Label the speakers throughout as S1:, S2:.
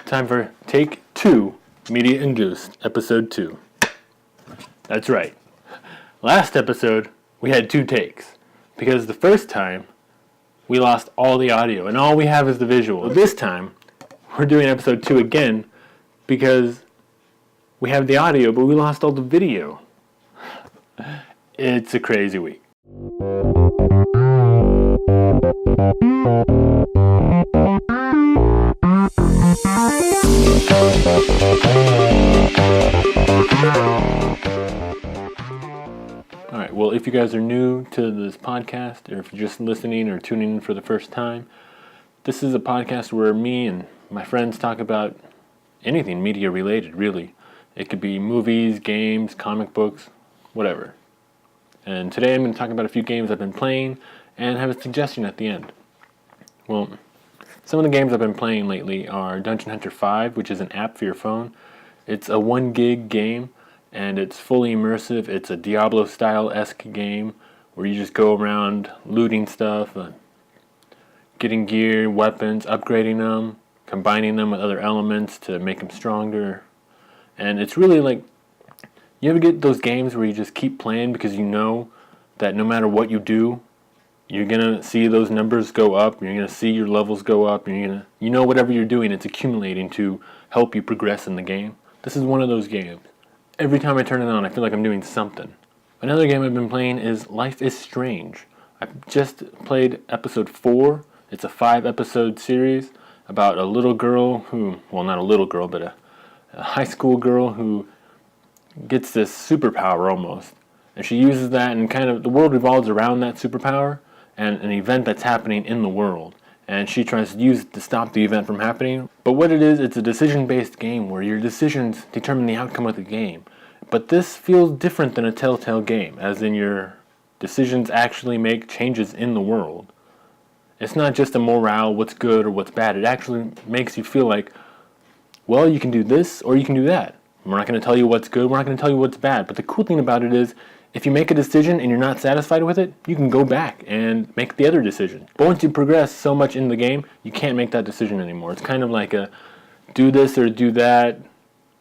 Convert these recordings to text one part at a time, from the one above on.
S1: Time for Take 2, Media Induced, Episode 2. That's right. Last episode, we had 2 takes, because the first time, we lost all the audio, and all we have is the visual. This time, we're doing Episode 2 again, because we have the audio, but we lost all the video. It's a crazy week. Alright, well, if you guys are new to this podcast, or if you're just listening or tuning in for the first time, this is a podcast where me and my friends talk about anything media related, really. It could be movies, games, comic books, whatever. And today I'm going to talk about a few games I've been playing and have a suggestion at the end. Well, some of the games I've been playing lately are Dungeon Hunter 5, which is an app for your phone. It's a 1 gig game, and it's fully immersive. It's a Diablo-style-esque game where you just go around looting stuff, getting gear, weapons, upgrading them, combining them with other elements to make them stronger. And it's really like, you ever get those games where you just keep playing because you know that no matter what you do, you're going to see those numbers go up, you're going to see your levels go up, and you know whatever you're doing, it's accumulating to help you progress in the game. This is one of those games. Every time I turn it on, I feel like I'm doing something. Another game I've been playing is Life is Strange. I've just played episode 4. It's a 5-episode series about a little girl who, well, not a little girl, but a high school girl who gets this superpower almost. And she uses that, and kind of the world revolves around that superpower and an event that's happening in the world. And she tries to use it to stop the event from happening. But what it is, it's a decision-based game where your decisions determine the outcome of the game. But this feels different than a Telltale game, as in your decisions actually make changes in the world. It's not just a morale, what's good or what's bad. It actually makes you feel like, well, you can do this or you can do that. We're not going to tell you what's good, we're not going to tell you what's bad. But the cool thing about it is, if you make a decision and you're not satisfied with it, you can go back and make the other decision. But once you progress so much in the game, you can't make that decision anymore. It's kind of like a do this or do that.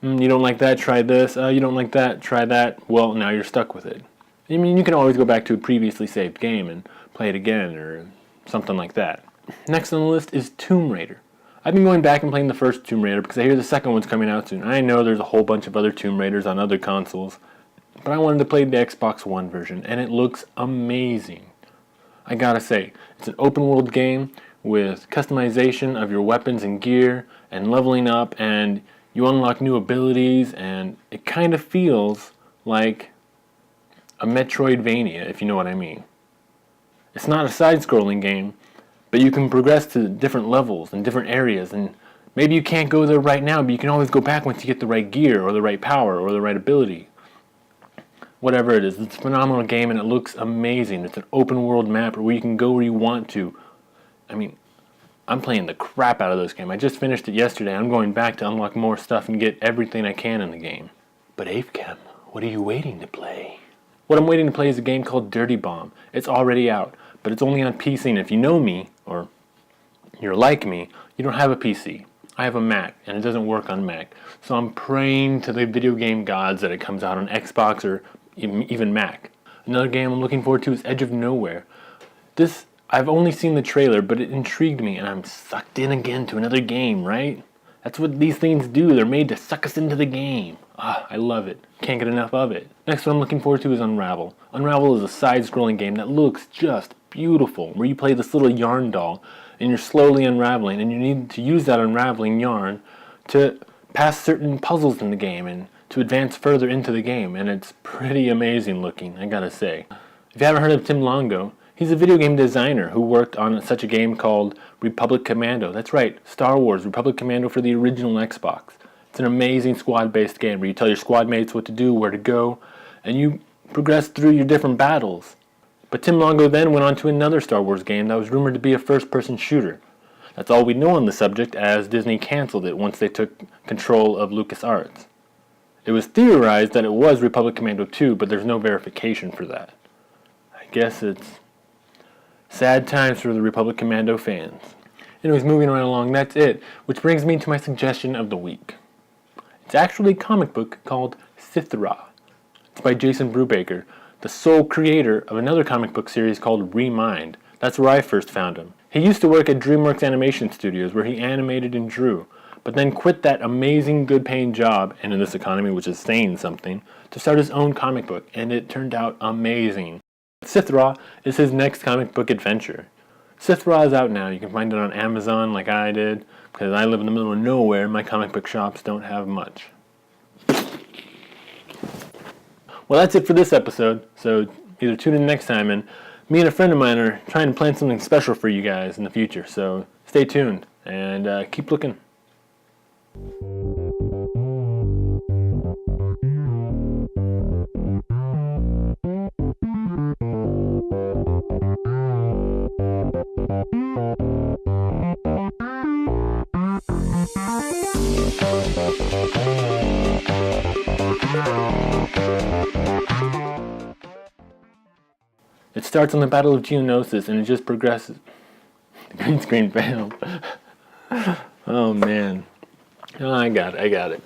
S1: You don't like that, try this. You don't like that, try that. Well, now you're stuck with it. I mean, you can always go back to a previously saved game and play it again or something like that. Next on the list is Tomb Raider. I've been going back and playing the first Tomb Raider because I hear the second one's coming out soon. I know there's a whole bunch of other Tomb Raiders on other consoles, but I wanted to play the Xbox One version, and it looks amazing. I gotta say, it's an open world game with customization of your weapons and gear, and leveling up, and you unlock new abilities, and it kind of feels like a Metroidvania, if you know what I mean. It's not a side-scrolling game, but you can progress to different levels and different areas, and maybe you can't go there right now, but you can always go back once you get the right gear, or the right power, or the right ability. Whatever it is, it's a phenomenal game and it looks amazing. It's an open world map where you can go where you want to. I mean, I'm playing the crap out of this game. I just finished it yesterday. I'm going back to unlock more stuff and get everything I can in the game. But Aifkem, what are you waiting to play? What I'm waiting to play is a game called Dirty Bomb. It's already out, but it's only on PC, and if you know me, or you're like me, you don't have a PC. I have a Mac, and it doesn't work on Mac. So I'm praying to the video game gods that it comes out on Xbox or even Mac. Another game I'm looking forward to is Edge of Nowhere. This, I've only seen the trailer, but it intrigued me, and I'm sucked in again to another game, right? That's what these things do. They're made to suck us into the game. I love it. Can't get enough of it. Next one I'm looking forward to is Unravel. Unravel is a side-scrolling game that looks just beautiful, where you play this little yarn doll, and you're slowly unraveling, and you need to use that unraveling yarn to pass certain puzzles in the game, and to advance further into the game, and it's pretty amazing looking, I gotta say. If you haven't heard of Tim Longo, he's a video game designer who worked on such a game called Republic Commando. That's right, Star Wars Republic Commando for the original Xbox. It's an amazing squad-based game where you tell your squad mates what to do, where to go, and you progress through your different battles. But Tim Longo then went on to another Star Wars game that was rumored to be a first-person shooter. That's all we know on the subject, as Disney canceled it once they took control of LucasArts. It was theorized that it was Republic Commando 2, but there's no verification for that. I guess it's sad times for the Republic Commando fans. Anyways, moving right along, that's it. Which brings me to my suggestion of the week. It's actually a comic book called Sithra. It's by Jason Brubaker, the sole creator of another comic book series called Remind. That's where I first found him. He used to work at DreamWorks Animation Studios where he animated and drew, but then quit that amazing good-paying job, and in this economy, which is saying something, to start his own comic book, and it turned out amazing. Sithra is his next comic book adventure. Sithra is out now. You can find it on Amazon like I did, because I live in the middle of nowhere. My comic book shops don't have much. Well, that's it for this episode, so either tune in next time, and me and a friend of mine are trying to plan something special for you guys in the future, so stay tuned, and keep looking. It starts on the Battle of Geonosis and it just progresses. The green screen failed. Oh man. Oh, I got it.